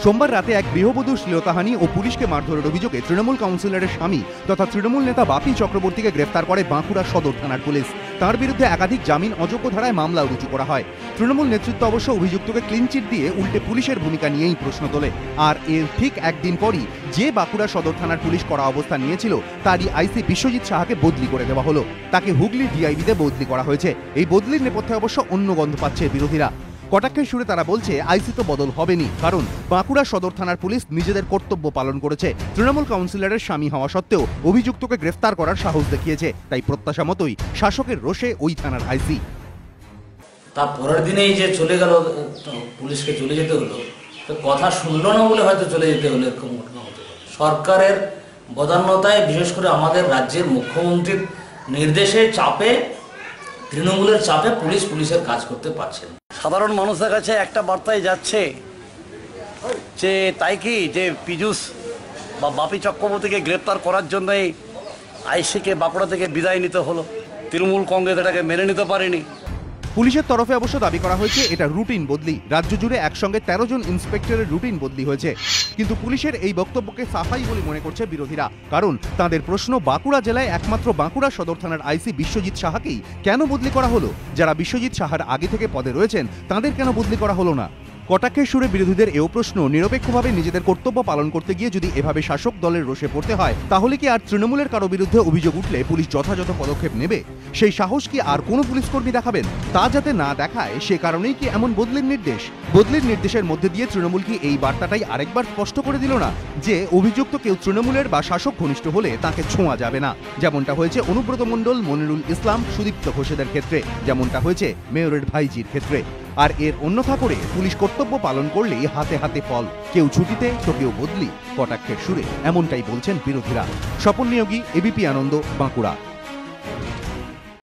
সোমবার রাতে এক গৃহবধূ শ্লীলতাহানি ও পুলিশকে মারধরের অভিযোগে তৃণমূল কাউন্সিলরের স্বামী তথা তৃণমূল নেতা বাপি চক্রবর্তীকে গ্রেফতার করে বাঁকুড়া সদর থানার পুলিশ। তার বিরুদ্ধে একাধিক জামিন অযোগ্য ধারায় মামলা রুজু করা হয়। তৃণমূল নেতৃত্ব অবশ্য অভিযুক্তকে ক্লিনচিট দিয়ে উল্টে পুলিশের ভূমিকা নিয়েই প্রশ্ন তোলে। আর এর ঠিক একদিন পরই যে বাঁকুড়া সদর থানার পুলিশ কড়া অবস্থান নিয়েছিল তারই আইসি বিশ্বজিৎ সাহাকে বদলি করে দেওয়া হলো। তাকে হুগলি ডিআইবিতে বদলি করা হয়েছে। এই বদলির নেপথ্যে অবশ্য অন্য গন্ধ পাচ্ছে বিরোধীরা। কটাক্ষের সুরে তারা বলছে আইসি তো বদল হবেনি, কারণ বাঁকুড়া সদর থানার পুলিশ নিজেদের কর্তব্য পালন করেছে। তৃণমূল কাউন্সিলরের স্বামী হওয়া সত্ত্বেও অভিযুক্তকে গ্রেফতার করার সাহস দেখিয়েছে। তাই প্রত্যাশা মতোই শাসকের রোষে ওই থানার আইসি। তার পরের দিনেই যে চলে গেল, পুলিশকে চলে যেতে হলো, তো কথা শুনলো না বলে হয়তো চলে যেতে হলো, এরকম ঘটনা হতে পারে। সরকারের বদান্যতায়, বিশেষ করে আমাদের রাজ্যের মুখ্যমন্ত্রীর নির্দেশে, চাপে, তৃণমূলের চাপে পুলিশের কাজ করতে পারছে না। সাধারণ মানুষের কাছে একটা বার্তাই যাচ্ছে যে তাই কি যে পীযূষ বা বাপি চক্রবর্তীকে গ্রেপ্তার করার জন্যই আইসিকে বাঁকুড়া থেকে বিদায় নিতে হলো। তৃণমূল কংগ্রেস এটাকে মেনে নিতে পারেনি। পুলিশের তরফে অবশ্য দাবি করা হয়েছে এটা রুটিন বদলি। রাজ্য জুড়ে একসঙ্গে 13 জন ইন্সপেক্টরের রুটিন বদলি হয়েছে। কিন্তু পুলিশের এই বক্তব্যকে সাফাই বলে মনে করছে বিরোধীরা। কারণ তাদের প্রশ্ন, বাঁকুড়া জেলায় একমাত্র বাঁকুড়া সদর থানার আইসি বিশ্বজিৎ সাহাকেই কেন বদলি করা হলো? যারা বিশ্বজিৎ সাহার আগে থেকে পদে রয়েছেন তাদের কেন বদলি করা হলো না? কটাক্ষের সুরে বিরোধীদের এও প্রশ্ন, নিরপেক্ষভাবে নিজেদের কর্তব্য পালন করতে গিয়ে যদি এভাবে শাসক দলের রোষে পড়তে হয়, তাহলে কি আর তৃণমূলের কারো বিরুদ্ধে অভিযোগ উঠলে পুলিশ যথাযথ পদক্ষেপ নেবে? সেই সাহস কি আর কোনো পুলিশকর্মী দেখাবেন? তা যাতে না দেখায় সে কারণেই কি এমন বদলির নির্দেশ? বদলির নির্দেশের মধ্যে দিয়ে তৃণমূল কি এই বার্তাটাই আরেকবার স্পষ্ট করে দিল না যে অভিযুক্ত কেউ তৃণমূলের বা শাসক ঘনিষ্ঠ হলে তাকে ছোঁয়া যাবে না? যেমনটা হয়েছে অনুব্রত মণ্ডল, মনিরুল ইসলাম, সুদীপ্ত ঘোষেদের ক্ষেত্রে, যেমনটা হয়েছে মেয়রের ভাইজির ক্ষেত্রে। আর এর অন্যথা করে পুলিশ কর্তব্য পালন করলেই হাতে হাতে ফল, কেউ ছুটিতে তো কেউ বদলি। কটাক্ষের সুরে এমনটাই বলছেন বিরোধীরা। স্বপন নিয়োগী, এবিপি আনন্দ, বাঁকুড়া।